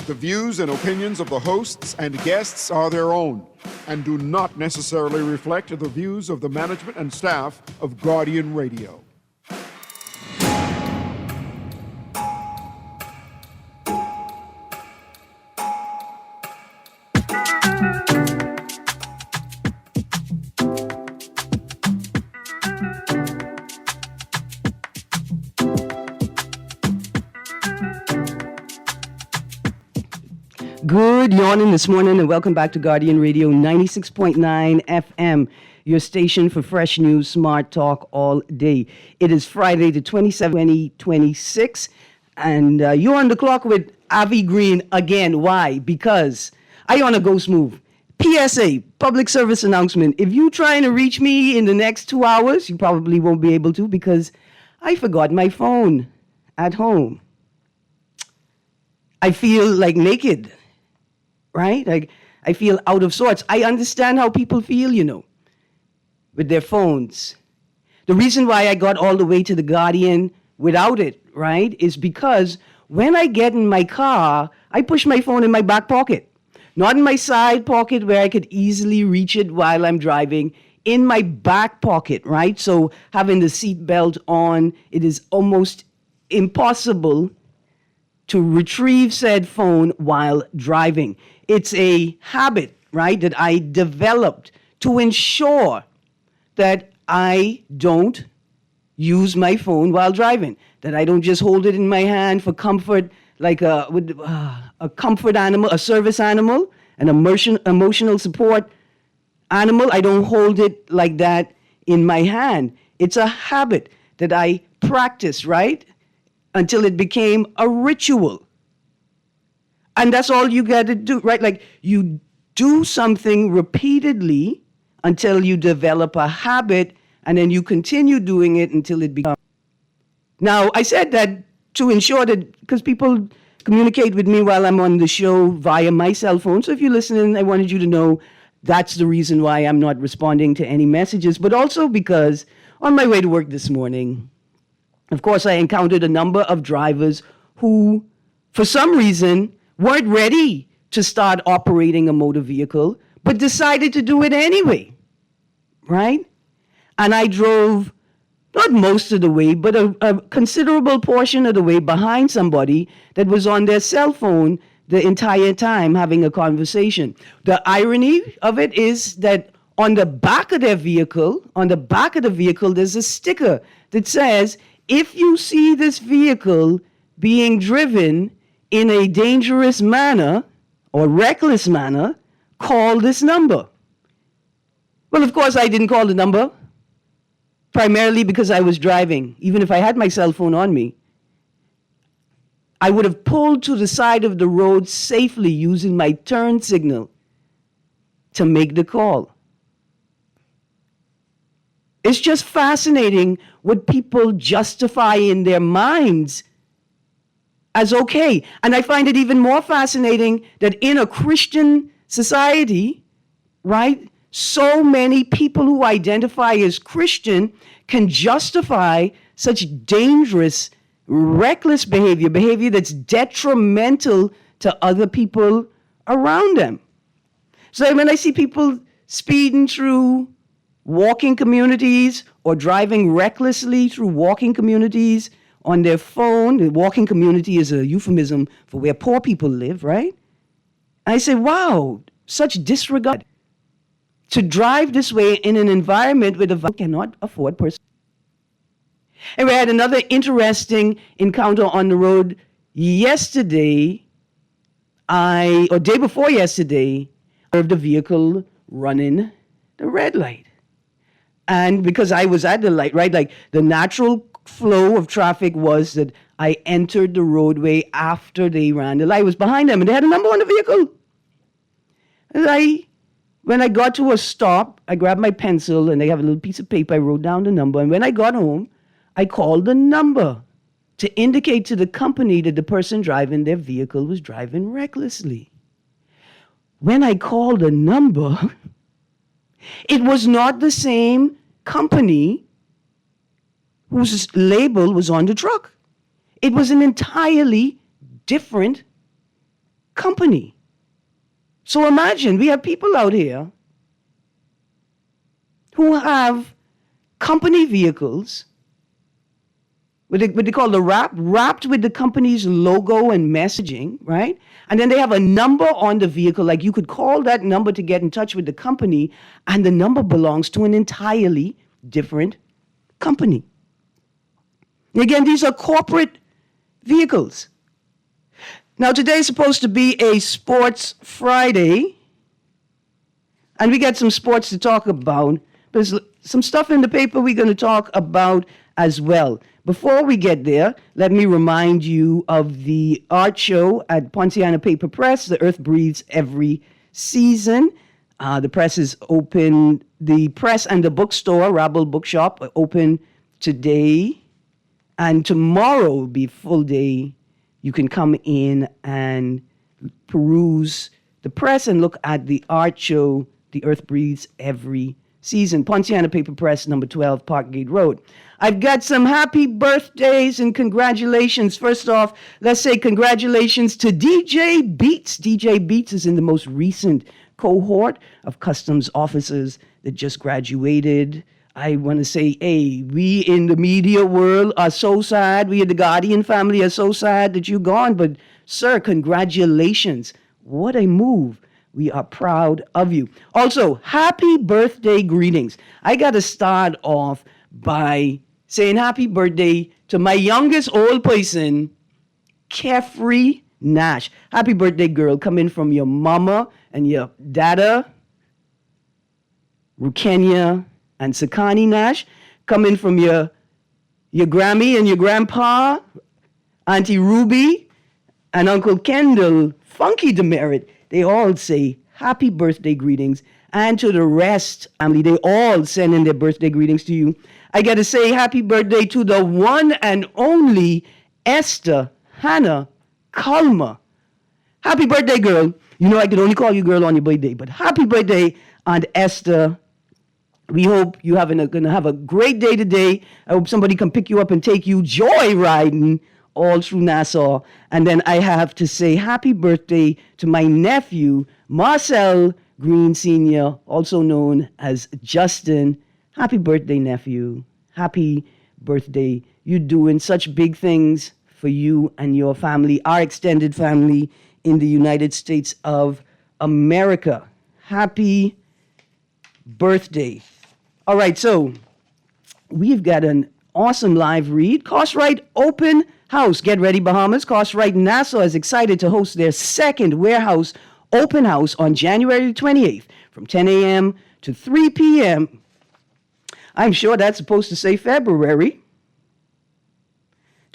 The views and opinions of the hosts and guests are their own and do not necessarily reflect the views of the management and staff of Guardian Radio. Good morning this morning and welcome back to Guardian Radio 96.9 FM, your station for fresh news, smart talk all day. It is Friday the 27th, 2026, and you're on the clock with Avi Greene again. Why? Because I on a ghost move. PSA, public service announcement. If you're trying to reach me in the next 2 hours, you probably won't be able to because I forgot my phone at home. I feel like naked. Right? Like, I feel out of sorts. I understand how people feel, with their phones. The reason why I got all the way to the Guardian without it, right, is because when I get in my car, I push my phone in my back pocket. Not in my side pocket where I could easily reach it while I'm driving. In my back pocket, right? So having the seatbelt on, it is almost impossible to retrieve said phone while driving. It's a habit, right, that I developed to ensure that I don't use my phone while driving, that I don't just hold it in my hand for comfort, like a comfort animal, a service animal, an emotional support animal. I don't hold it like that in my hand. It's a habit that I practice, right, until it became a ritual. And that's all you got to do, right? Like, you do something repeatedly until you develop a habit, and then you continue doing it until it becomes. Now, I said that to ensure that, because people communicate with me while I'm on the show via my cell phone. So if you're listening, I wanted you to know that's the reason why I'm not responding to any messages, but also because on my way to work this morning, of course, I encountered a number of drivers who, for some reason, weren't ready to start operating a motor vehicle, but decided to do it anyway, right? And I drove not most of the way, but a considerable portion of the way behind somebody that was on their cell phone the entire time having a conversation. The irony of it is that on the back of their vehicle, there's a sticker that says, if you see this vehicle being driven in a dangerous manner or reckless manner, call this number. Well, of course, I didn't call the number, primarily because I was driving. Even if I had my cell phone on me, I would have pulled to the side of the road safely using my turn signal to make the call. It's just fascinating what people justify in their minds as okay. And I find it even more fascinating that in a Christian society, right, so many people who identify as Christian can justify such dangerous, reckless behavior that's detrimental to other people around them. So when I see people speeding through walking communities or driving recklessly through walking communities on their phone. The walking community is a euphemism for where poor people live, right? And I say, wow, such disregard to drive this way in an environment where the vehicle cannot afford person. And we had another interesting encounter on the road yesterday, or day before yesterday, of the vehicle running the red light. And because I was at the light, right, like the natural flow of traffic was that I entered the roadway after they ran the light. I was behind them, and they had a number on the vehicle. And when I got to a stop, I grabbed my pencil, and I have a little piece of paper. I wrote down the number, and when I got home, I called the number to indicate to the company that the person driving their vehicle was driving recklessly. When I called the number, it was not the same company whose label was on the truck. It was an entirely different company. So imagine we have people out here who have company vehicles, what they call the wrapped with the company's logo and messaging, right? And then they have a number on the vehicle, like you could call that number to get in touch with the company, and the number belongs to an entirely different company. Again, these are corporate vehicles. Now, today is supposed to be a Sports Friday, and we got some sports to talk about. There's some stuff in the paper we're going to talk about as well. Before we get there, let me remind you of the art show at Poinciana Paper Press, The Earth Breathes Every Season. The press is open. The press and the bookstore, Rabble Bookshop, are open today. And tomorrow will be full day. You can come in and peruse the press and look at the art show, The Earth Breathes Every Season. Poinciana Paper Press, number 12, Parkgate Road. I've got some happy birthdays and congratulations. First off, let's say congratulations to DJ Beats. DJ Beats is in the most recent cohort of customs officers that just graduated. I want to say, hey, we in the media world are so sad. We in the Guardian family are so sad that you're gone. But, sir, congratulations. What a move. We are proud of you. Also, happy birthday greetings. I got to start off by saying happy birthday to my youngest old person, Kefri Nash. Happy birthday, girl. Coming from your mama and your dada, Rukenya and Sakani Nash, coming from your Grammy and your grandpa, Auntie Ruby, and Uncle Kendall, Funky Demerit. They all say happy birthday greetings. And to the rest, family, they all send in their birthday greetings to you. I got to say happy birthday to the one and only Esther Hannah Kalma. Happy birthday, girl. You know I can only call you girl on your birthday, but happy birthday, Aunt Esther. We hope you're going to have a great day today. I hope somebody can pick you up and take you joyriding all through Nassau. And then I have to say happy birthday to my nephew, Marcel Greene Sr., also known as Justin. Happy birthday, nephew. Happy birthday. You're doing such big things for you and your family, our extended family in the United States of America. Happy birthday. All right, so we've got an awesome live read. Cartwright Open House. Get ready, Bahamas. Cartwright Nassau is excited to host their second warehouse open house on January 28th from 10 a.m. to 3 p.m. I'm sure that's supposed to say February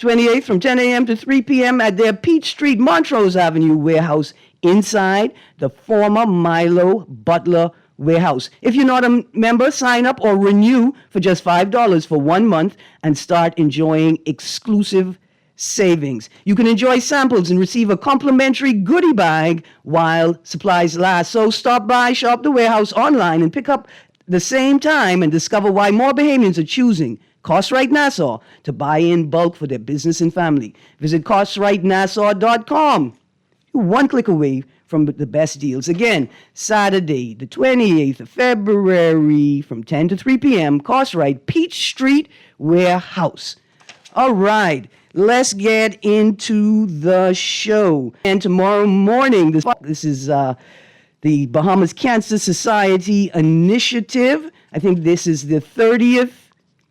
28th from 10 a.m. to 3 p.m. at their Peach Street, Montrose Avenue warehouse inside the former Milo Butler warehouse. If you're not a member, sign up or renew for just $5 for 1 month and start enjoying exclusive savings. You can enjoy samples and receive a complimentary goodie bag while supplies last. So stop by, shop the warehouse online, and pick up the same time and discover why more Bahamians are choosing Cartwright Nassau to buy in bulk for their business and family. Visit cartwrightnassau.com. You're one click away from the best deals. Again, Saturday, the 28th of February from 10 to 3 p.m., Cartwright, Peach Street Warehouse. All right, let's get into the show. And tomorrow morning, this is the Bahamas Cancer Society Initiative. I think this is the 30th.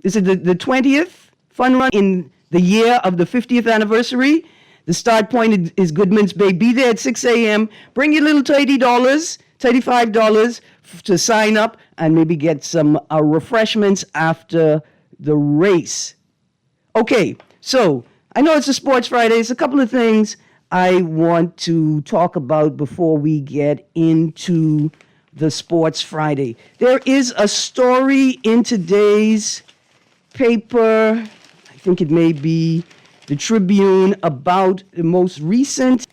This is the 20th fun run in the year of the 50th anniversary. The start point is Goodman's Bay. Be there at 6 a.m. Bring your little $35 to sign up and maybe get some refreshments after the race. Okay, so I know it's a Sports Friday. There's a couple of things I want to talk about before we get into the Sports Friday. There is a story in today's paper, I think it may be the Tribune, about the most recent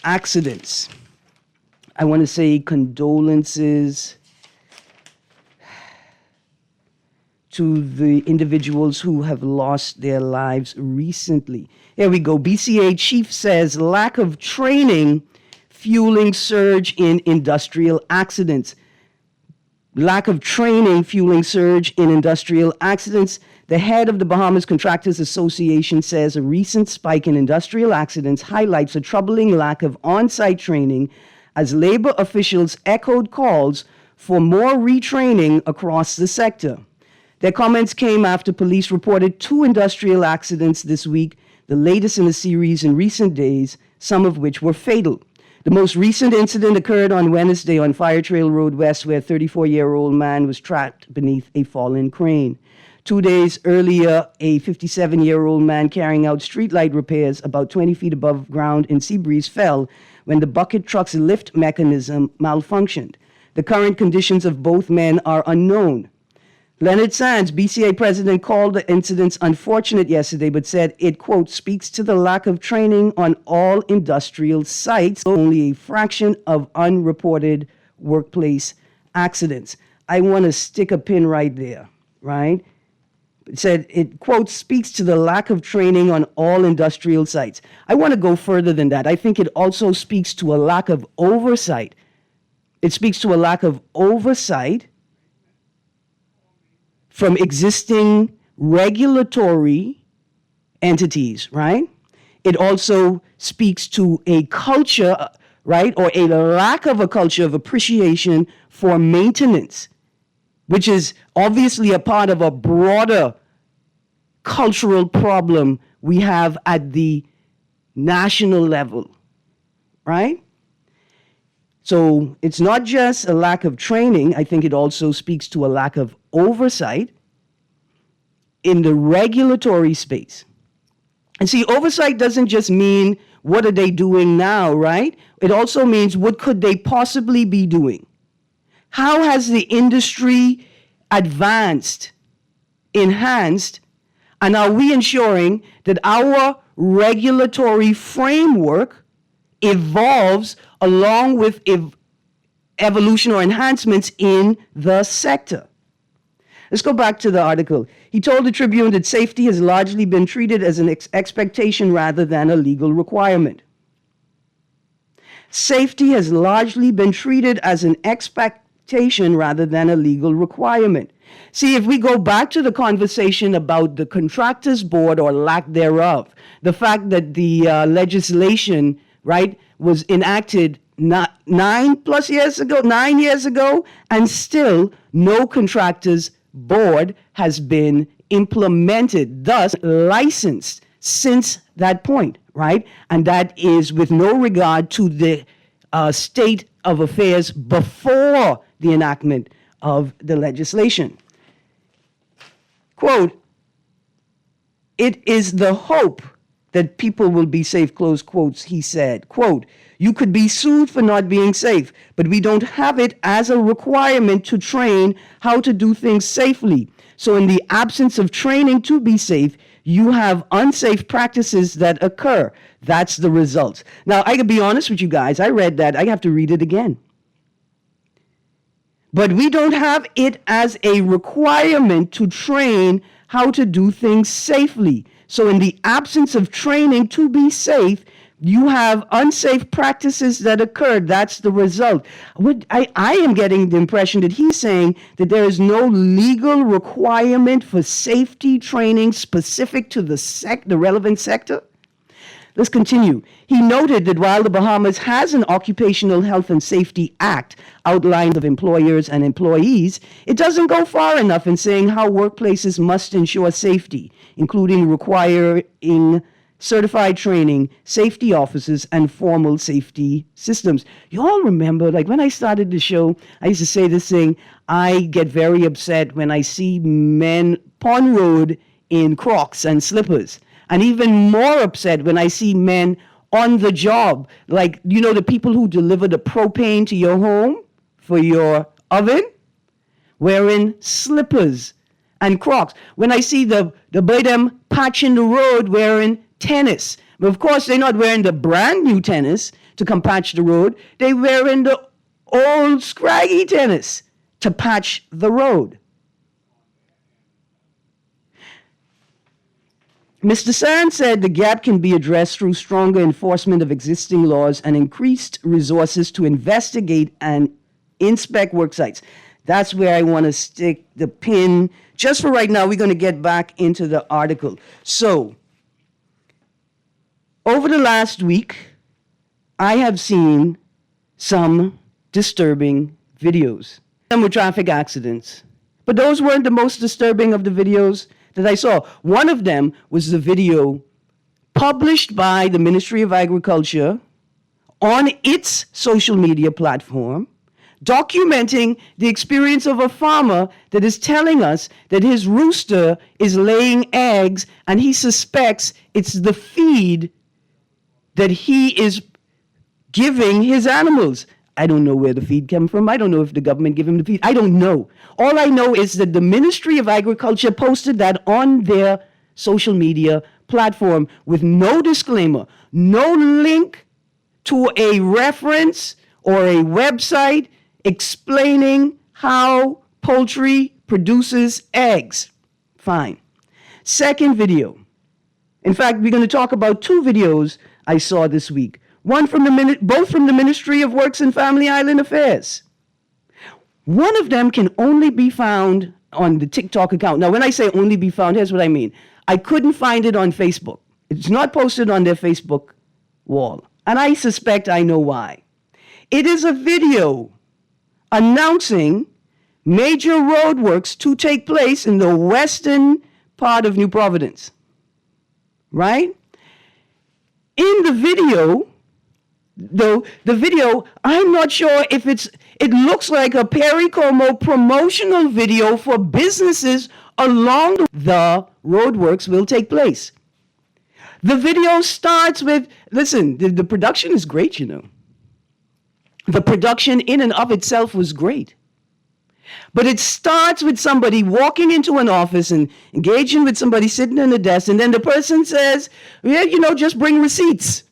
accidents. I want to say condolences to the individuals who have lost their lives recently. Here we go. BCA chief says lack of training fueling surge in industrial accidents. Lack of training fueling surge in industrial accidents. The head of the Bahamas Contractors Association says a recent spike in industrial accidents highlights a troubling lack of on-site training as labor officials echoed calls for more retraining across the sector. Their comments came after police reported 2 industrial accidents this week, the latest in a series in recent days, some of which were fatal. The most recent incident occurred on Wednesday on Fire Trail Road West, where a 34-year-old man was trapped beneath a fallen crane. 2 days earlier, a 57-year-old man carrying out streetlight repairs about 20 feet above ground in Seabreeze fell when the bucket truck's lift mechanism malfunctioned. The current conditions of both men are unknown. Leonard Sands, BCA president, called the incidents unfortunate yesterday, but said it, quote, speaks to the lack of training on all industrial sites, only a fraction of unreported workplace accidents. I want to stick a pin right there, right? It said it, quote, speaks to the lack of training on all industrial sites. I want to go further than that. I think it also speaks to a lack of oversight. It speaks to a lack of oversight from existing regulatory entities, right? It also speaks to a culture, right, or a lack of a culture of appreciation for maintenance, which is obviously a part of a broader cultural problem we have at the national level, right? So it's not just a lack of training. I think it also speaks to a lack of oversight in the regulatory space. And see, oversight doesn't just mean what are they doing now, right? It also means what could they possibly be doing? How has the industry advanced, enhanced, and are we ensuring that our regulatory framework evolves along with evolution or enhancements in the sector? Let's go back to the article. He told the Tribune that safety has largely been treated as an expectation rather than a legal requirement. Safety has largely been treated as an expectation rather than a legal requirement. See, if we go back to the conversation about the Contractors Board or lack thereof, the fact that the legislation, right, was enacted 9 years ago, and still no Contractors Board has been implemented, thus licensed since that point, right? And that is with no regard to the state of affairs before the enactment of the legislation. Quote, it is the hope that people will be safe, close quotes, he said. Quote, you could be sued for not being safe, but we don't have it as a requirement to train how to do things safely. So in the absence of training to be safe, you have unsafe practices that occur. That's the result. Now, I can be honest with you guys. I read that. I have to read it again. But we don't have it as a requirement to train how to do things safely. So in the absence of training to be safe, you have unsafe practices that occurred. That's the result. I am getting the impression that he's saying that there is no legal requirement for safety training specific to the relevant sector. Let's continue. He noted that while the Bahamas has an Occupational Health and Safety Act outlined of employers and employees, it doesn't go far enough in saying how workplaces must ensure safety, including requiring certified training, safety officers, and formal safety systems. You all remember, like when I started the show, I used to say this thing, I get very upset when I see men on road in Crocs and slippers. And even more upset when I see men on the job, like, you know, the people who deliver the propane to your home for your oven, wearing slippers and Crocs. When I see the boy them patching the road wearing tennis. But of course, they're not wearing the brand new tennis to come patch the road. They're wearing the old scraggy tennis to patch the road. Mr. Sand said the gap can be addressed through stronger enforcement of existing laws and increased resources to investigate and inspect work sites. That's where I want to stick the pin. Just for right now, we're going to get back into the article. So, over the last week, I have seen some disturbing videos. Some were traffic accidents. But those weren't the most disturbing of the videos that I saw. One of them was the video published by the Ministry of Agriculture on its social media platform, documenting the experience of a farmer that is telling us that his rooster is laying eggs and he suspects it's the feed that he is giving his animals. I don't know where the feed came from. I don't know if the government gave him the feed. I don't know. All I know is that the Ministry of Agriculture posted that on their social media platform with no disclaimer, no link to a reference or a website explaining how poultry produces eggs. Fine. Second video. In fact, we're going to talk about two videos I saw this week. Both from the Ministry of Works and Family Island Affairs. One of them can only be found on the TikTok account. Now, when I say only be found, here's what I mean. I couldn't find it on Facebook. It's not posted on their Facebook wall. And I suspect I know why. It is a video announcing major roadworks to take place in the western part of New Providence. Right? In the video, though, I'm not sure if it looks like a Perry Como promotional video for businesses along the roadworks will take place. The video starts with, listen, the production is great, you know. The production in and of itself was great. But it starts with somebody walking into an office and engaging with somebody sitting in a desk, and then the person says, yeah, you know, just bring receipts.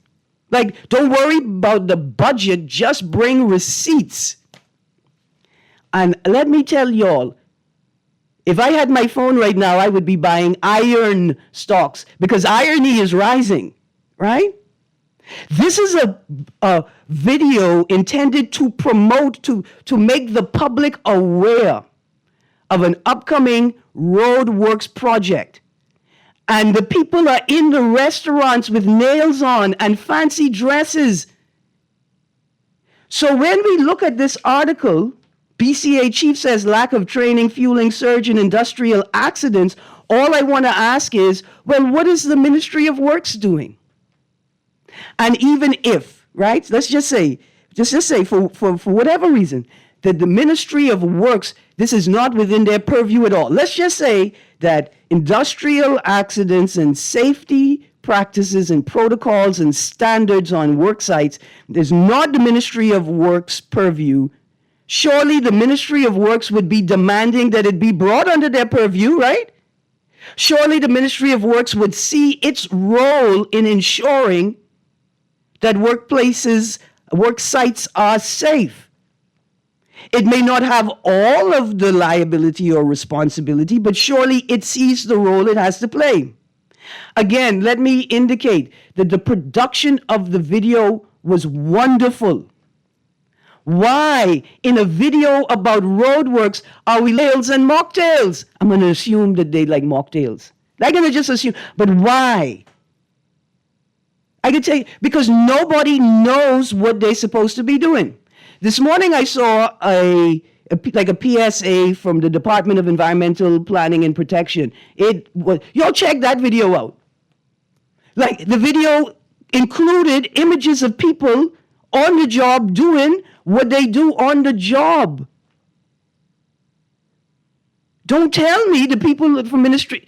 Like, don't worry about the budget, just bring receipts. And let me tell y'all, if I had my phone right now, I would be buying iron stocks because irony is rising, right? This is a video intended to promote, to make the public aware of an upcoming roadworks project. And the people are in the restaurants with nails on and fancy dresses. So when we look at this article, BCA chief says lack of training fueling surge in industrial accidents. All I want to ask is, well, what is the Ministry of Works doing? And even if, right, let's just say for whatever reason, that the Ministry of Works, this is not within their purview at all. Let's just say that industrial accidents and safety practices and protocols and standards on work sites is not the Ministry of Works' purview. Surely the Ministry of Works would be demanding that it be brought under their purview, right? Surely the Ministry of Works would see its role in ensuring that workplaces, work sites are safe. It may not have all of the liability or responsibility, but surely it sees the role it has to play. Again, let me indicate that the production of the video was wonderful. Why, in a video about roadworks, are we ales and mocktails? I'm going to assume that they like mocktails. I'm going to just assume, but why? I can tell you, because nobody knows what they're supposed to be doing. This morning I saw a PSA from the Department of Environmental Planning and Protection. Y'all check that video out. Like, the video included images of people on the job doing what they do on the job. Don't tell me the people from ministry.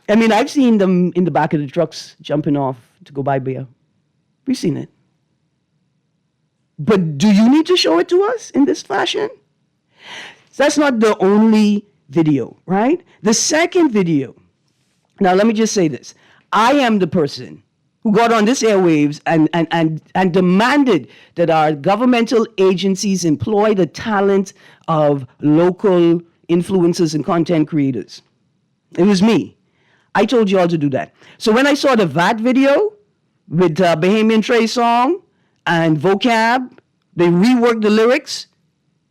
I mean, I've seen them in the back of the trucks jumping off to go buy beer. We've seen it. But do you need to show it to us in this fashion? That's not the only video, right? The second video. Now, let me just say this. I am the person who got on this airwaves and demanded that our governmental agencies employ the talent of local influencers and content creators. It was me. I told you all to do that. So when I saw the VAT video with Bahamian Trey song and vocab, they reworked the lyrics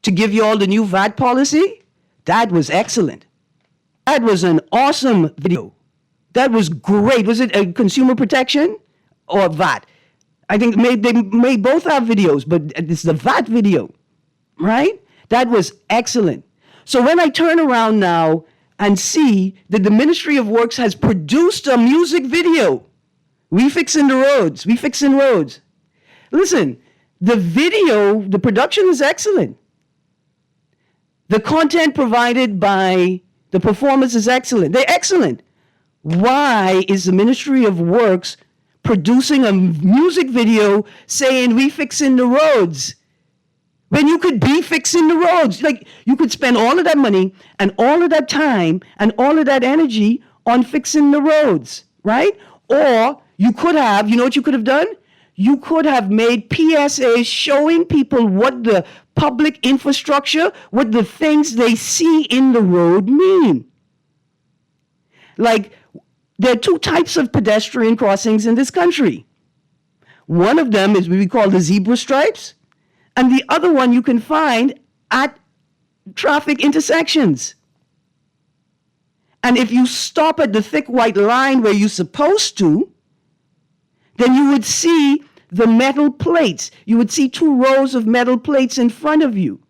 to give you all the new VAT policy. That was excellent. That was an awesome video. That was great. Was it a consumer protection or VAT? I think they may both have videos, but it's the VAT video, right? That was excellent. So when I turn around now and see that the Ministry of Works has produced a music video, we fixing the roads, we fixing roads. Listen, the video, the production is excellent. The content provided by the performers is excellent. They're excellent. Why is the Ministry of Works producing a music video saying we fixing the roads when you could be fixing the roads? Like, you could spend all of that money and all of that time and all of that energy on fixing the roads, right? Or you could have, you know what you could have done? You could have made PSAs showing people what the public infrastructure, what the things they see in the road mean. Like, there are two types of pedestrian crossings in this country. One of them is what we call the zebra stripes, and the other one you can find at traffic intersections. And if you stop at the thick white line where you're supposed to, then you would see the metal plates. You would see 2 rows of metal plates in front of you.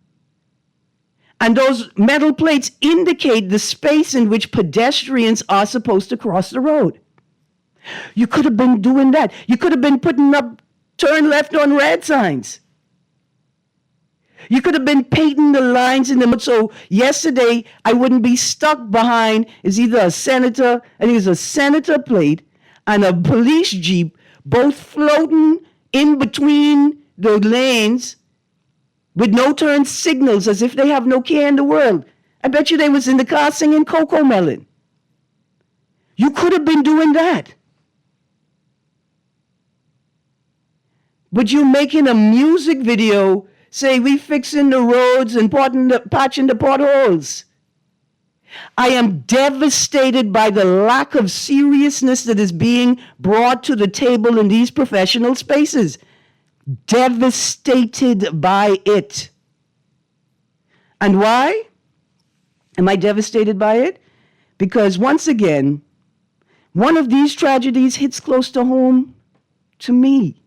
And those metal plates indicate the space in which pedestrians are supposed to cross the road. You could have been doing that. You could have been putting up turn left on red signs. You could have been painting the lines in the, so yesterday I wouldn't be stuck behind is either a senator, I think it's a senator plate, and a police jeep, both floating in between the lanes with no turn signals as if they have no care in the world. I bet you they was in the car singing Coco Melon. You could have been doing that. But you're making a music video say we fixing the roads and patching the potholes. I am devastated by the lack of seriousness that is being brought to the table in these professional spaces. Devastated by it. And why am I devastated by it? Because once again, one of these tragedies hits close to home to me.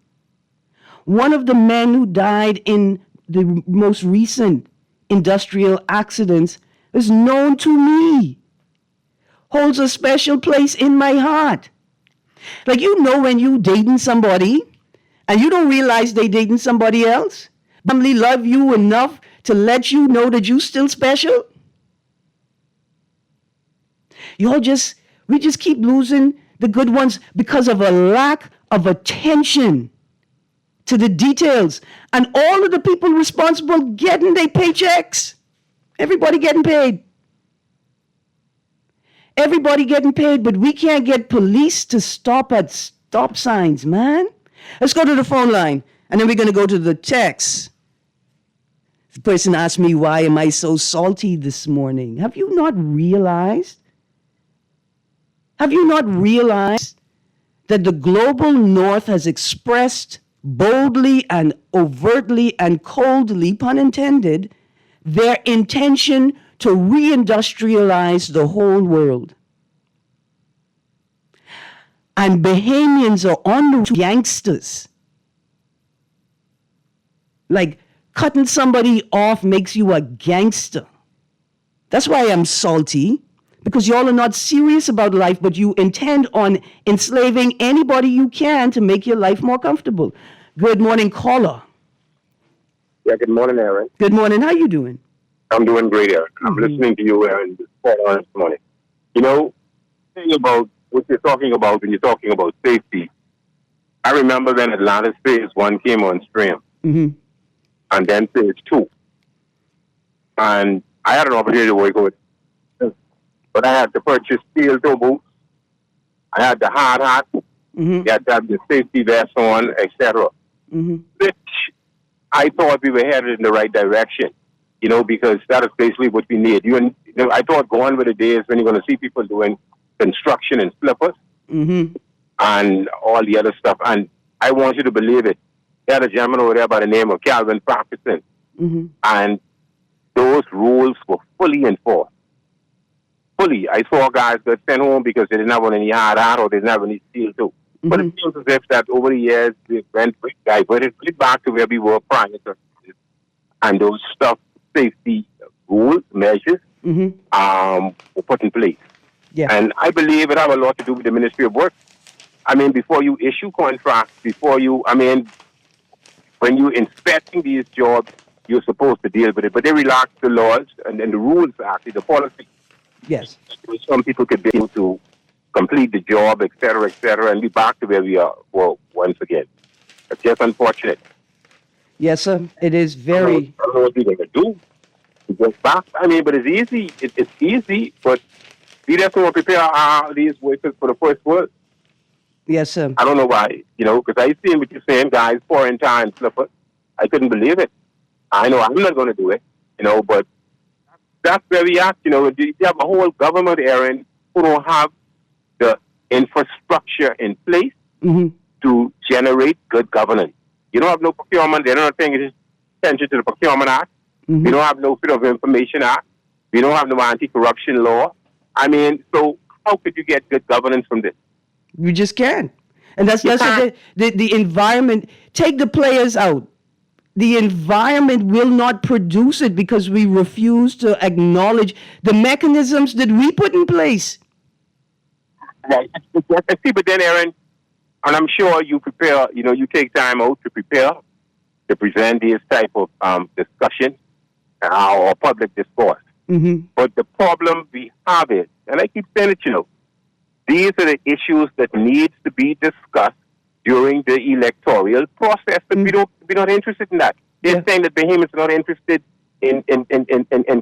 One of the men who died in the most recent industrial accidents is known to me, holds a special place in my heart. Like, you know, when you dating somebody and you don't realize they dating somebody else, family love you enough to let you know that you still special. We just keep losing the good ones because of a lack of attention to the details. And all of the people responsible getting their paychecks. Everybody getting paid. Everybody getting paid, but we can't get police to stop at stop signs, man. Let's go to the phone line, and then we're going to go to the text. The person asked me, why am I so salty this morning? Have you not realized that the global north has expressed boldly and overtly and coldly, pun intended, their intention to reindustrialize the whole world? And Bahamians are on the gangsters. Like, cutting somebody off makes you a gangster. That's why I'm salty, because y'all are not serious about life, but you intend on enslaving anybody you can to make your life more comfortable. Good morning, caller. Yeah, good morning, Erin. Good morning. How you doing? I'm doing great, Erin. I'm listening to you, Erin, this morning. You know, thinking about what you're talking about when you're talking about safety, I remember when Atlanta Phase 1 came on stream, and then Phase 2. And I had an opportunity to work with it, but I had to purchase steel toe boots. I had the hard hat. You had to have the safety vest on, etc. Which I thought we were headed in the right direction, because that is basically what we need. I thought going with the days when you're going to see people doing construction and slippers and all the other stuff. And I want you to believe it. They had a gentleman over there by the name of Calvin Parkinson. And those rules were fully enforced. Fully. I saw guys get sent home because they didn't have any hard out or they didn't have any steel too. But it feels as if that over the years we went diverted back to where we were prior to this. And those stuff, safety rules, measures, were put in place. Yeah. And I believe it have a lot to do with the Ministry of Work. I mean, before you issue contracts, when you're inspecting these jobs, you're supposed to deal with it. But they relax the laws and the rules, actually, the policy. Yes. Some people could be able to complete the job, et cetera, and be back to where we are once again. It's just unfortunate. Yes, sir. It is very... I don't know what we're going to do to get back. I mean, but it's easy. It's easy, but we just want to prepare these workers for the first world. Yes, sir. I don't know why, because I see what you're saying, guys, pouring time, slippers. I couldn't believe it. I know I'm not going to do it, but that's where we are. You have a whole government, Erin, who don't have the infrastructure in place to generate good governance. You don't have no procurement. They're not paying attention to the Procurement Act. We don't have no Freedom of Information Act. We don't have no anti-corruption law. I mean, so how could you get good governance from this? You just can't. And that's the environment. Take the players out. The environment will not produce it because we refuse to acknowledge the mechanisms that we put in place. Right. See, but then, Erin, and I'm sure you prepare, you take time out to prepare to present this type of discussion or public discourse. But the problem we have is, and I keep saying it, these are the issues that needs to be discussed during the electoral process, but we're not interested in that. They're saying that Bahamians are not interested in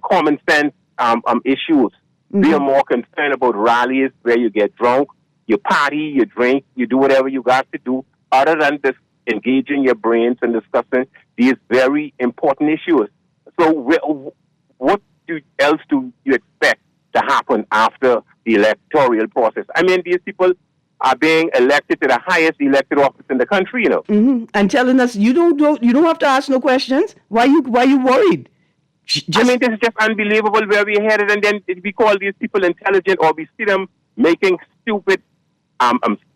common sense issues. We are more concerned about rallies where you get drunk, you party, you drink, you do whatever you got to do, other than just engaging your brains and discussing these very important issues. So what else do you expect to happen after the electoral process? I mean, these people are being elected to the highest elected office in the country, And telling us you don't have to ask no questions. Why you worried? I mean, this is just unbelievable where we're headed, and then we call these people intelligent, or we see them making stupid,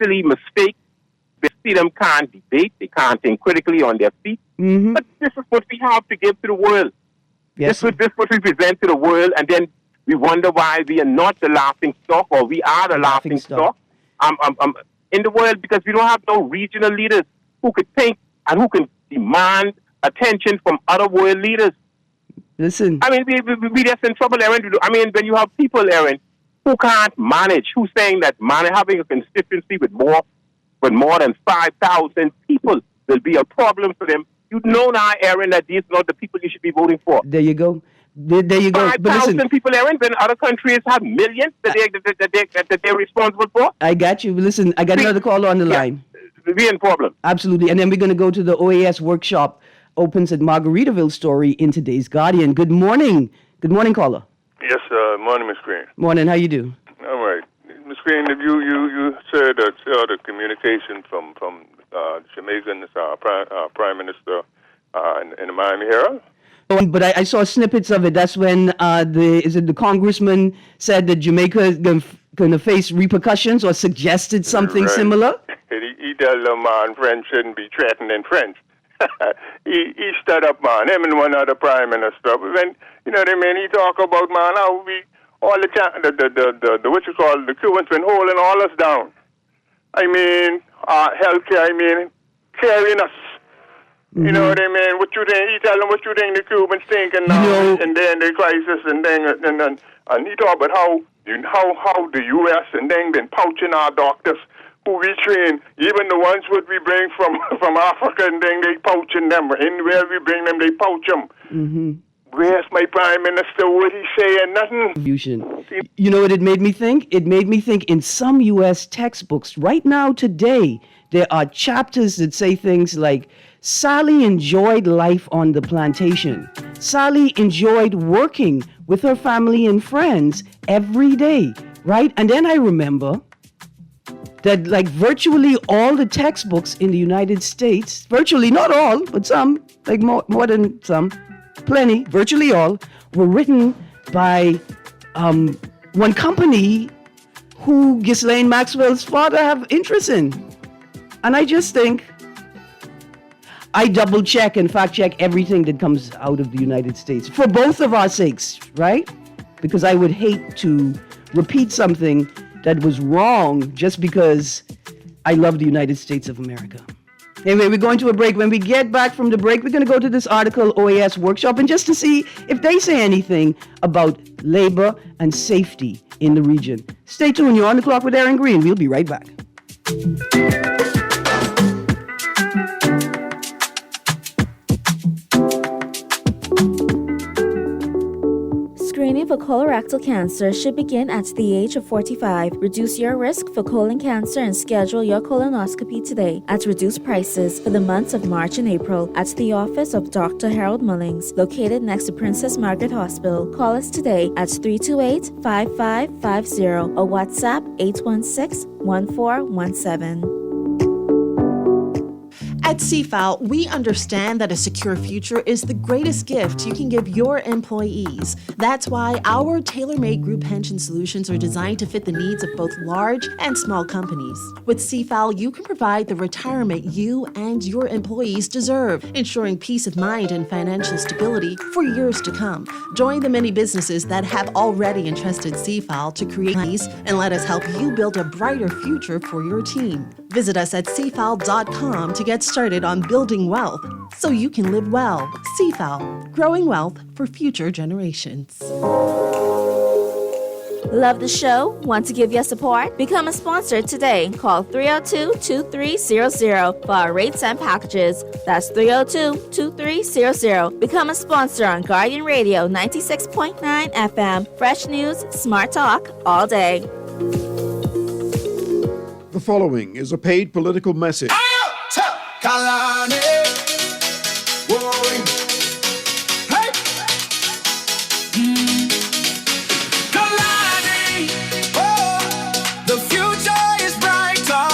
silly mistakes. We see them can't debate, they can't think critically on their feet. But this is what we have to give to the world. Yes. This is what we present to the world, and then we wonder why we are not the laughing stock, or we are the laughing stock in the world, because we don't have no regional leaders who could think and who can demand attention from other world leaders. Listen. I mean, we just in trouble, Erin. I mean, when you have people, Erin, who can't manage, who's saying that having a constituency with more than 5,000 people will be a problem for them. You know now, Erin, that these are not the people you should be voting for. There you go. There you go. 5,000 people, Erin, when other countries have millions that they're responsible for. I got you. Listen, I got another caller on the line. We're in problem. Absolutely. And then we're going to go to the OAS workshop opens at Margaritaville story in today's Guardian. Good morning. Good morning, caller. Yes, morning, Ms. Greene. Morning. How you do? All right. Ms. Greene, you said that the communication from Jamaican Prime Minister in the Miami Herald? But I saw snippets of it. That's when the congressman said that Jamaica is going to face repercussions or suggested something similar? He tells them, man, French shouldn't be threatening French. he stood up, man, him and one other prime minister. When, you know what I mean, he talk about, man, how we, all the time, the what you call, the Cubans been holding all us down. I mean, healthcare, I mean, carrying us. You know what I mean? What you think? He tell them what you think the Cubans thinking now, and then the crisis, and he talk about how the U.S. and then been poaching our doctors who we train, even the ones what we bring from Africa, and then they poaching them. Anywhere we bring them, they poach them. Where's my prime minister? What he saying? Nothing. You know what it made me think? It made me think in some U.S. textbooks right now today, there are chapters that say things like, Sally enjoyed life on the plantation. Sally enjoyed working with her family and friends every day. right? And then I remember that like virtually all the textbooks in the United States, virtually not all, but some, like more than some, plenty, virtually all, were written by one company who Ghislaine Maxwell's father have interest in. And I just think I double check and fact check everything that comes out of the United States for both of our sakes, right? Because I would hate to repeat something that was wrong just because I love the United States of America. Anyway, we're going to a break. When we get back from the break, we're going to go to this article, OAS workshop, and just to see if they say anything about labor and safety in the region. Stay tuned. You're on the clock with Erin Greene. We'll be right back. Screening for colorectal cancer should begin at the age of 45. Reduce your risk for colon cancer and schedule your colonoscopy today at reduced prices for the months of March and April at the office of Dr. Harold Mullings, located next to Princess Margaret Hospital. Call us today at 328-5550 or WhatsApp 816-1417. At CFAL, we understand that a secure future is the greatest gift you can give your employees. That's why our tailor-made group pension solutions are designed to fit the needs of both large and small companies. With CFAL, you can provide the retirement you and your employees deserve, ensuring peace of mind and financial stability for years to come. Join the many businesses that have already entrusted CFAL to create peace, and let us help you build a brighter future for your team. Visit us at cfal.com to get started on building wealth so you can live well. CFAL, growing wealth for future generations. Love the show? Want to give your support? Become a sponsor today. Call 302-2300 for our rates and packages. That's 302-2300. Become a sponsor on Guardian Radio 96.9 FM. Fresh news, smart talk, all day. The following is a paid political message. Kalani, whoa, hey, Kalani, oh, the future is brighter.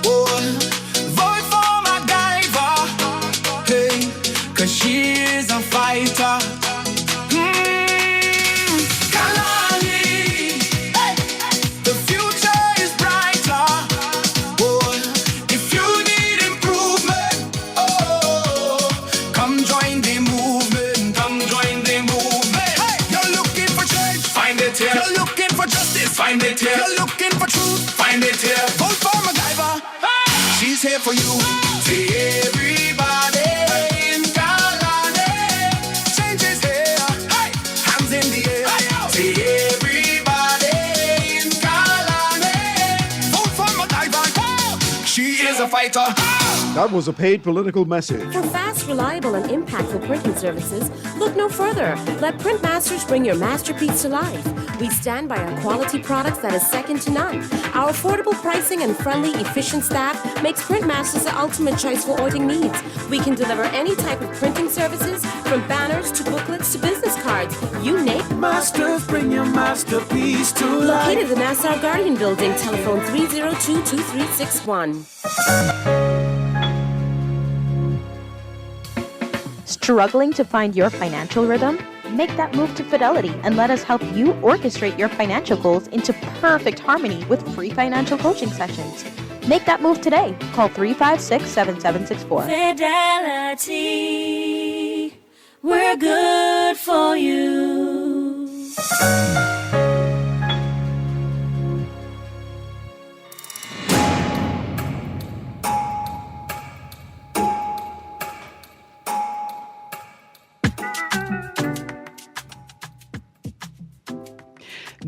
Oh, vote for MacGyver, hey, 'cause she is a fighter. Kalani, hey, the future is brighter. Oh, if you need improvement, oh, come join the movement. Come join the movement. Hey, you're looking for change, find it here. You're looking for justice, find it here. You're looking for truth, find it here. Vote for MacGyver. Hey, she's here for you. See everybody in Kalani. Change is here. Hey, hands in the air. See everybody in Kalani. Vote for MacGyver. She is a fighter. That was a paid political message. For fast, reliable, and impactful printing services, look no further. Let Printmasters bring your masterpiece to life. We stand by our quality products that is second to none. Our affordable pricing and friendly, efficient staff makes Printmasters the ultimate choice for ordering needs. We can deliver any type of printing services, from banners to booklets to business cards. You name it. Masters, bring your masterpiece to life. Located in the Nassau Guardian Building, telephone 302-2361. Struggling to find your financial rhythm? Make that move to Fidelity and let us help you orchestrate your financial goals into perfect harmony with free financial coaching sessions. Make that move today. Call 356-7764. Fidelity, we're good for you.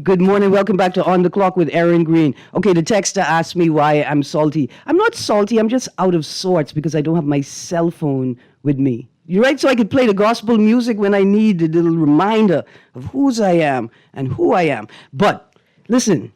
Good morning. Welcome back to On the Clock with Erin Greene. Okay, the texter asked me why I'm salty. I'm not salty. I'm just out of sorts because I don't have my cell phone with me. You're right, so I could play the gospel music when I need a little reminder of whose I am and who I am. But listen,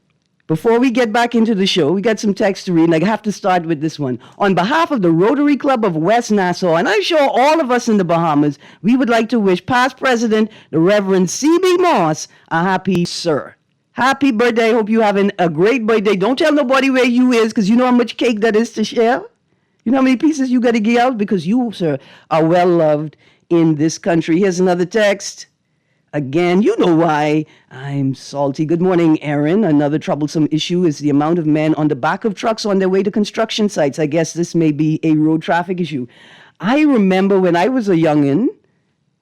before we get back into the show, we got some text to read, and I have to start with this one. On behalf of the Rotary Club of West Nassau, and I'm sure all of us in the Bahamas, we would like to wish past President, the Reverend C.B. Moss, a happy sir. Happy birthday. I hope you're having a great birthday. Don't tell nobody where you is, because you know how much cake that is to share. You know how many pieces you got to give out? Because you, sir, are well loved in this country. Here's another text. Again, you know why I'm salty. Good morning, Erin. Another troublesome issue is the amount of men on the back of trucks on their way to construction sites. I guess this may be a road traffic issue. I remember when I was a youngin',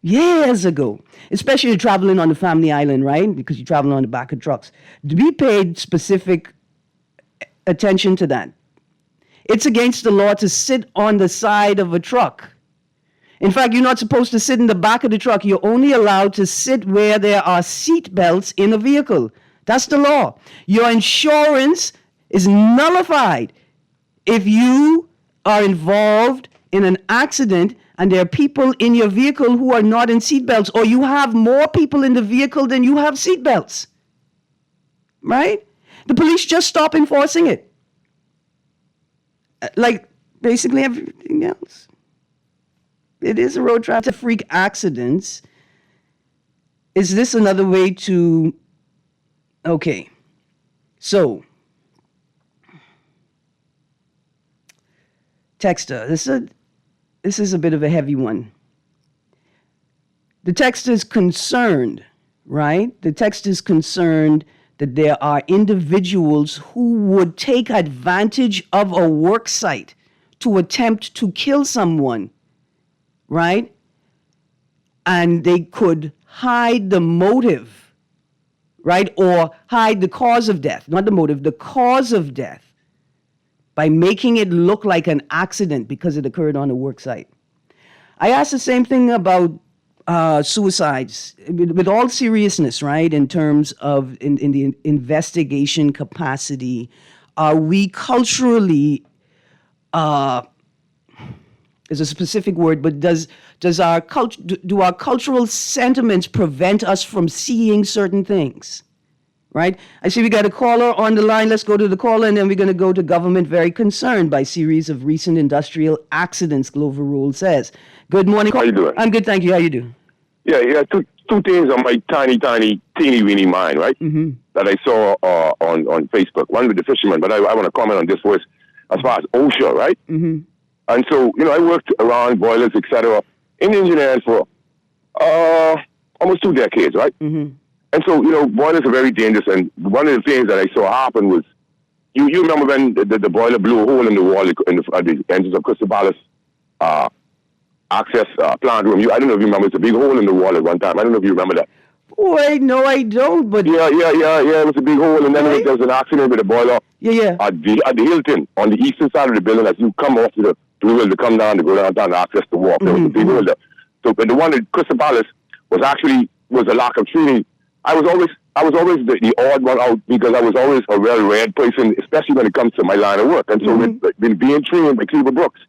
years ago, especially traveling on the family island, right? Because you're traveling on the back of trucks. To be paid specific attention to that. It's against the law to sit on the side of a truck. In fact, you're not supposed to sit in the back of the truck. You're only allowed to sit where there are seat belts in a vehicle. That's the law. Your insurance is nullified if you are involved in an accident and there are people in your vehicle who are not in seat belts, or you have more people in the vehicle than you have seat belts. Right? The police just stop enforcing it. Like basically everything else. It is a road traffic freak accidents. Is this another way to... Okay. So, texter, this is a bit of a heavy one. The text is concerned, right? The text is concerned that there are individuals who would take advantage of a work site to attempt to kill someone, right? And they could hide the motive, right? Or hide the cause of death, not the motive, the cause of death, by making it look like an accident because it occurred on a work site. I asked the same thing about suicides, with all seriousness, right? In terms of in the investigation capacity, are we culturally, there's a specific word, but do our cultural sentiments prevent us from seeing certain things? Right? I see we got a caller on the line. Let's go to the caller, and then we're going to go to government very concerned by series of recent industrial accidents, Glover Rule says. Good morning. How you doing? I'm good, thank you. How you doing? Yeah, two things on my teeny weeny mind, right? Mm-hmm. That I saw on Facebook. One with the fishermen, but I want to comment on this first as far as OSHA, right? Mm-hmm. And so, I worked around boilers, etc., in engineering for almost 2 decades, right? Mm-hmm. And so, boilers are very dangerous. And one of the things that I saw happen was, you remember when the boiler blew a hole in the wall at the entrance of Crystal Palace access plant room. I don't know if you remember, it's a big hole in the wall at one time. I don't know if you remember that. Wait, no, I don't. But yeah. It was a big hole, and then there was an accident with a boiler. Yeah. At the Hilton on the eastern side of the building, as you come off the wheel to come down to go down to access the walk. There was a big hole there. So, but the one at Crystal Palace was a lack of training. I was always the odd one out because I was always a well-read person, especially when it comes to my line of work. And so, with being trained by Cleaver Brooks,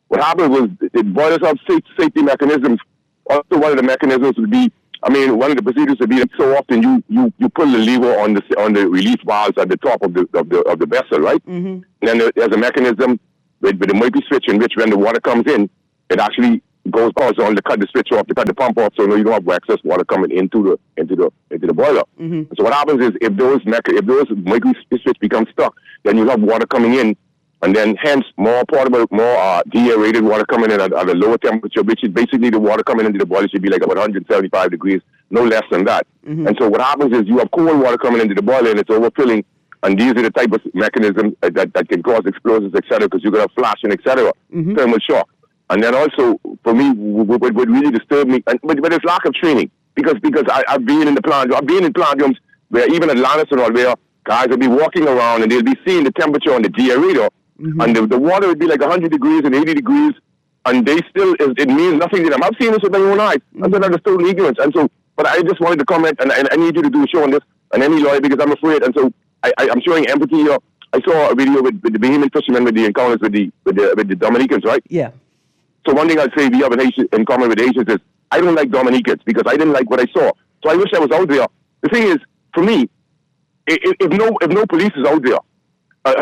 what happened was the boilers have safety mechanisms. Also, one of the mechanisms would be, one of the procedures would be that so often you pull the lever on the relief valves at the top of the vessel, right? Mm-hmm. And then there's a mechanism with the multi switch in which when the water comes in, it actually goes on to cut the switch off, to cut the pump off, so you don't have excess water coming into the boiler. Mm-hmm. So what happens is if those multi switch become stuck, then you have water coming in. And then, hence, more portable, more deaerated water coming in at a lower temperature, which is basically the water coming into the boiler should be like about 175 degrees, no less than that. Mm-hmm. And so what happens is you have cold water coming into the boiler and it's overfilling. And these are the type of mechanisms that can cause explosions, etc., because you're going to have flashing, etc., thermal shock. And then also, for me, what really disturbed me, but it's lack of training, because I've been in plant rooms where even at Lannis and all, where guys will be walking around and they'll be seeing the temperature on the deaerator. Mm-hmm. And the water would be like 100 degrees and 80 degrees, and it means nothing to them. I've seen this with my own eyes. Mm-hmm. I said that is total ignorance. And so, but I just wanted to comment, and I need you to do a show on this, and any lawyer, because I'm afraid. And so, I'm showing empathy here. I saw a video with the Bahamian fishermen with the encounters with the Dominicans, right? Yeah. So one thing I'd say we have in common with Haitians is I don't like Dominicans because I didn't like what I saw. So I wish I was out there. The thing is, for me, if no police is out there,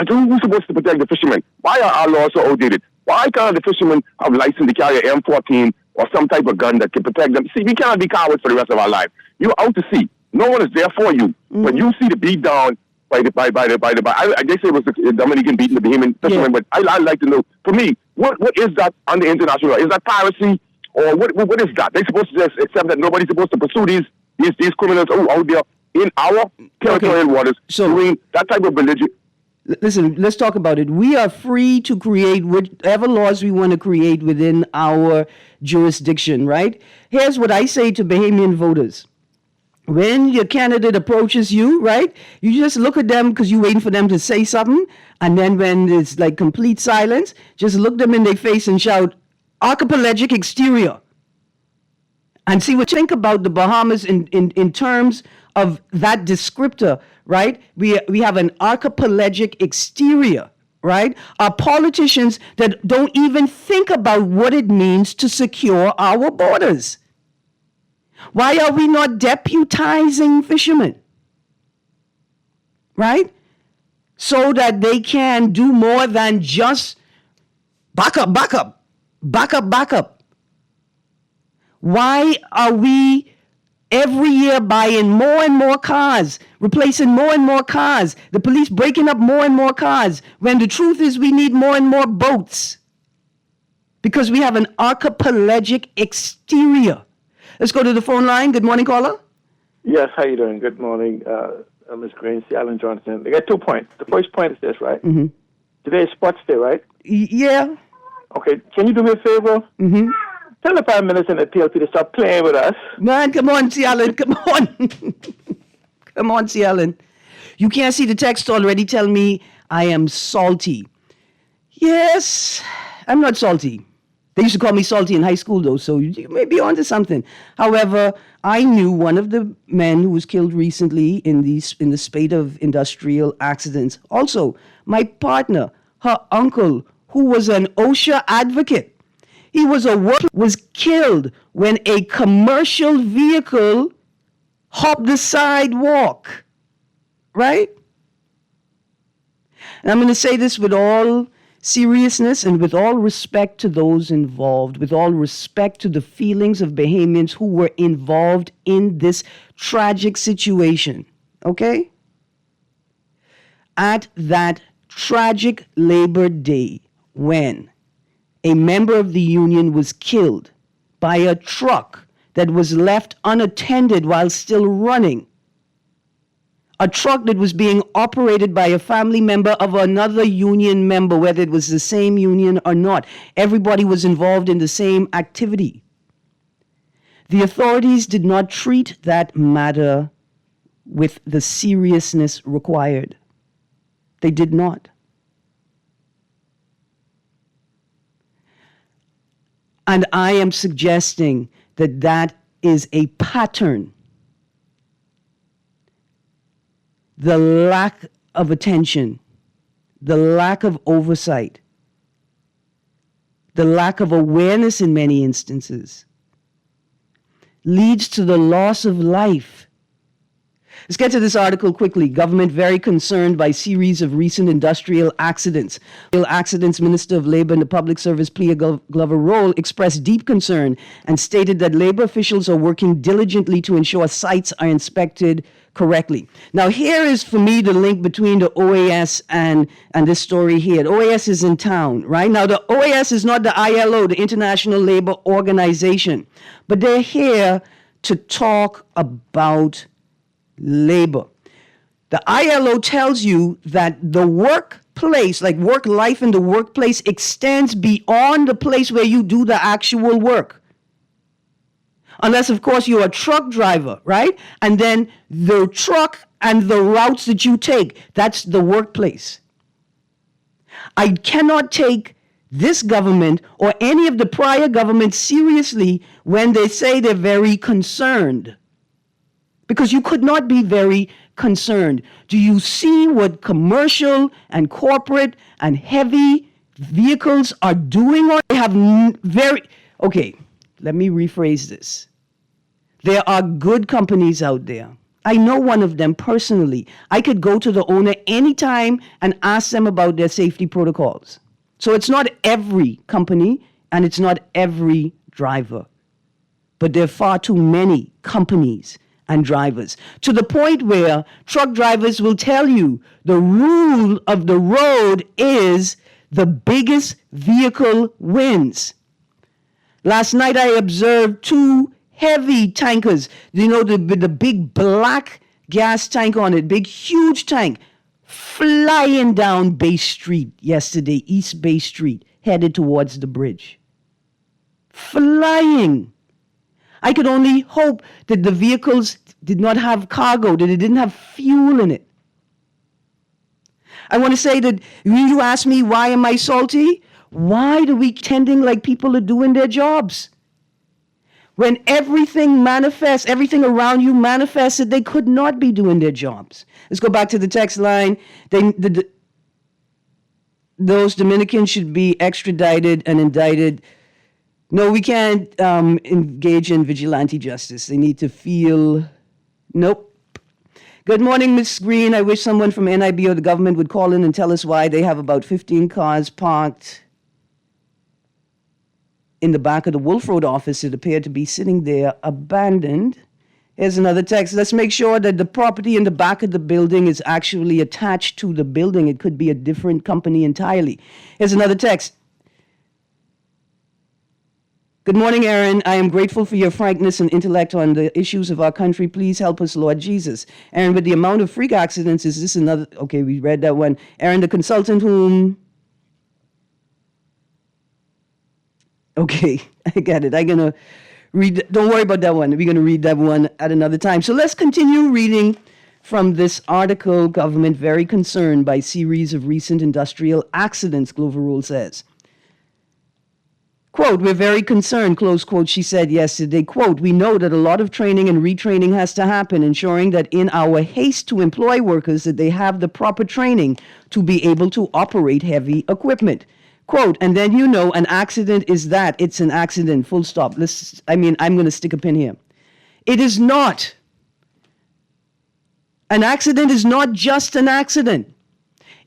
who's supposed to protect the fishermen? Why are our laws so outdated? Why can't the fishermen have license to carry an M14 or some type of gun that can protect them? See, we cannot be cowards for the rest of our life. You're out to sea. No one is there for you. When you see the beat down by they say it was the Dominican beating the Bahamian fishermen, but I like to know, for me, what is that under international law? Is that piracy, or what is that? They're supposed to just accept that nobody's supposed to pursue these criminals out there in our territorial waters doing that type of religion. Listen, let's talk about it. We are free to create whatever laws we want to create within our jurisdiction, right? Here's what I say to Bahamian voters. When your candidate approaches you, right, you just look at them because you're waiting for them to say something. And then when it's like complete silence, just look them in their face and shout, archipelagic exterior. And see what you think about the Bahamas in terms of that descriptor, right? We have an archipelagic exterior, right? Our politicians that don't even think about what it means to secure our borders. Why are we not deputizing fishermen? Right? So that they can do more than just back up. Why are we every year buying more and more cars, replacing more and more cars, the police breaking up more and more cars, when the truth is we need more and more boats? Because we have an archipelagic exterior. Let's go to the phone line. Good morning, caller. Yes, how you doing? Good morning, Ms. Greene, Alan Johnson. I got 2 points. The first point is this, right? Mm-hmm. Today is Sports Day, right? Yeah. Okay, can you do me a favor? Mm-hmm. Tell the Prime Minister and the PLP to stop playing with us. Man, come on, Alan. Come on. Come on, Alan. You can't see the text already. Tell me I am salty. Yes, I'm not salty. They used to call me salty in high school, though, so you may be onto something. However, I knew one of the men who was killed recently in the spate of industrial accidents. Also, my partner, her uncle, who was an OSHA advocate, he was killed when a commercial vehicle hopped the sidewalk, right? And I'm going to say this with all seriousness and with all respect to those involved, with all respect to the feelings of Bahamians who were involved in this tragic situation, okay? At that tragic Labor Day, when a member of the union was killed by a truck that was left unattended while still running, a truck that was being operated by a family member of another union member, whether it was the same union or not. Everybody was involved in the same activity. The authorities did not treat that matter with the seriousness required. They did not. And I am suggesting that that is a pattern. The lack of attention, the lack of oversight, the lack of awareness in many instances leads to the loss of life. Let's get to this article quickly. Government very concerned by series of recent industrial accidents. Minister of Labor and the Public Service Clea Glover Roll expressed deep concern and stated that labor officials are working diligently to ensure sites are inspected correctly. Now, here is for me the link between the OAS and this story here. The OAS is in town, right? Now, the OAS is not the ILO, the International Labor Organization, but they're here to talk about labor. The ILO tells you that the workplace, like work life in the workplace, extends beyond the place where you do the actual work. Unless, of course, you're a truck driver, right? And then the truck and the routes that you take, that's the workplace. I cannot take this government or any of the prior governments seriously when they say they're very concerned. Because you could not be very concerned. Do you see what commercial and corporate and heavy vehicles are doing? Or they have okay, let me rephrase this. There are good companies out there. I know one of them personally. I could go to the owner anytime and ask them about their safety protocols. So it's not every company and it's not every driver. But there are far too many companies and drivers, to the point where truck drivers will tell you the rule of the road is the biggest vehicle wins. Last night I observed two heavy tankers, with the big black gas tank on it, big huge tank, flying down Bay Street yesterday, East Bay Street, headed towards the bridge. Flying. I could only hope that the vehicles did not have cargo, that it didn't have fuel in it. I want to say that when you ask me, why am I salty? Why do we tending like people are doing their jobs? When everything manifests, everything around you manifests that they could not be doing their jobs. Let's go back to the text line. Those Dominicans should be extradited and indicted. No, we can't engage in vigilante justice. They need to feel, nope. Good morning, Ms. Greene. I wish someone from NIB or the government would call in and tell us why they have about 15 cars parked in the back of the Wolf Road office that appear to be sitting there abandoned. Here's another text. Let's make sure that the property in the back of the building is actually attached to the building. It could be a different company entirely. Here's another text. Good morning, Erin. I am grateful for your frankness and intellect on the issues of our country. Please help us, Lord Jesus. Erin, with the amount of freak accidents, is this another? Okay, we read that one. Erin, the consultant whom... Okay, I get it. I'm going to read. Don't worry about that one. We're going to read that one at another time. So let's continue reading from this article, Government Very Concerned by Series of Recent Industrial Accidents, Glover Rule says. Quote, we're very concerned, close quote, she said yesterday. Quote, we know that a lot of training and retraining has to happen, ensuring that in our haste to employ workers that they have the proper training to be able to operate heavy equipment. Quote, and then an accident is that. It's an accident, full stop. I'm going to stick a pin here. It is not. An accident is not just an accident.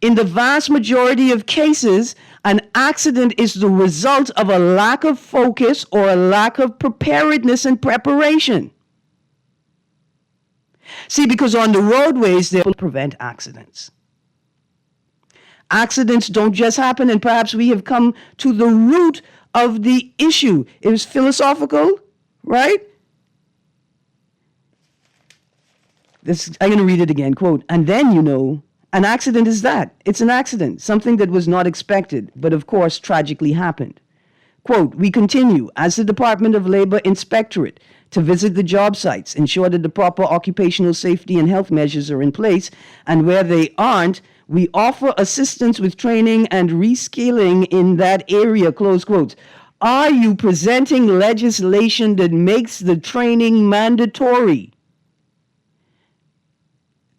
In the vast majority of cases, an accident is the result of a lack of focus or a lack of preparedness and preparation. See, because on the roadways, they will prevent accidents. Accidents don't just happen, and perhaps we have come to the root of the issue. It was philosophical, right? I'm going to read it again. Quote, and then an accident is that. It's an accident, something that was not expected, but of course tragically happened. Quote, we continue, as the Department of Labor Inspectorate, to visit the job sites, ensure that the proper occupational safety and health measures are in place, and where they aren't, we offer assistance with training and reskilling in that area, close quotes. Are you presenting legislation that makes the training mandatory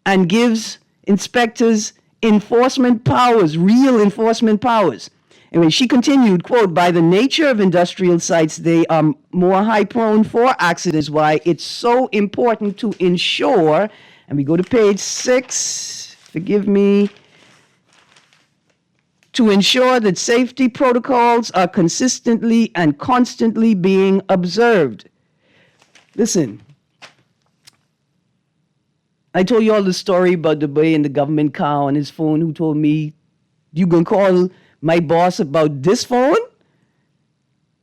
and gives inspectors enforcement powers, real enforcement powers? Anyway, she continued, quote, by the nature of industrial sites, they are more high prone for accidents. Why it's so important to ensure, and we go to page 6, forgive me, to ensure that safety protocols are consistently and constantly being observed. Listen, I told you all the story about the boy in the government car on his phone who told me, you gonna call my boss about this phone?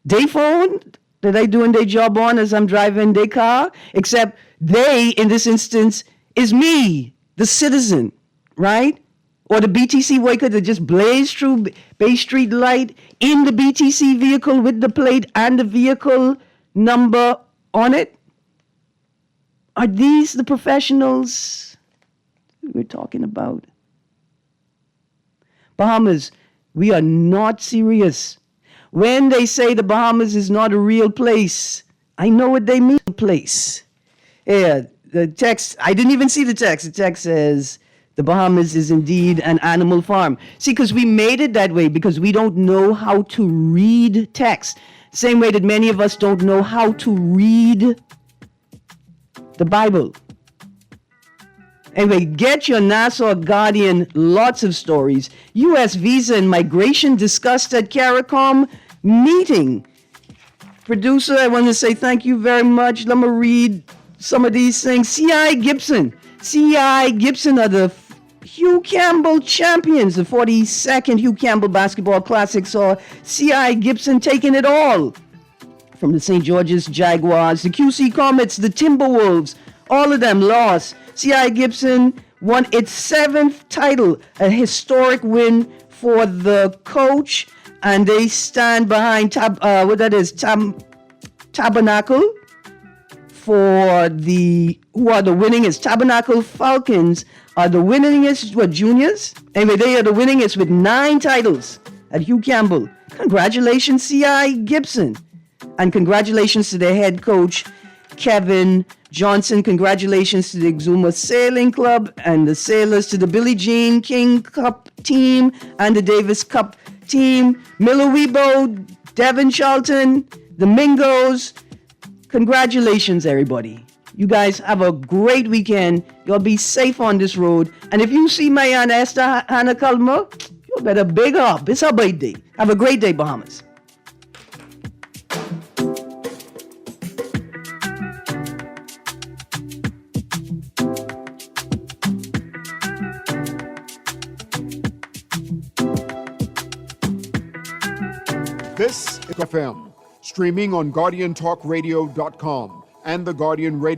They phone that I doing their job on as I'm driving their car? Except they, in this instance, is me, the citizen, right? Or the BTC worker that just blazed through Bay Street light in the BTC vehicle with the plate and the vehicle number on it? Are these the professionals we're talking about? Bahamas, we are not serious. When they say the Bahamas is not a real place, I know what they mean, place. Yeah, the text, I didn't even see the text. The text says, the Bahamas is indeed an animal farm. See, because we made it that way because we don't know how to read text. Same way that many of us don't know how to read the Bible. Anyway, get your Nassau Guardian, lots of stories. U.S. visa and migration discussed at CARICOM meeting. Producer, I want to say thank you very much. Let me read some of these things. C.I. Gibson are the Hugh Campbell champions. The 42nd Hugh Campbell Basketball Classic saw C.I. Gibson taking it all from the St. George's Jaguars, the QC Comets, the Timberwolves. All of them lost. C.I. Gibson won its 7th title, a historic win for the coach, and they stand behind Tabernacle for who are the winningest. Tabernacle Falcons are the winningest, juniors? Anyway, they are the winningest with 9 titles at Hugh Campbell. Congratulations, C.I. Gibson. And congratulations to their head coach, Kevin Johnson. Congratulations to the Exuma Sailing Club and the sailors, to the Billie Jean King Cup team and the Davis Cup team, Milowebo, Devon Charlton, the Mingos. Congratulations, everybody. You guys have a great weekend. You'll be safe on this road. And if you see my Aunt Esther Hannah Culmer, you better big up. It's her birthday. Have a great day, Bahamas. This is FM, streaming on GuardianTalkRadio.com and the Guardian Radio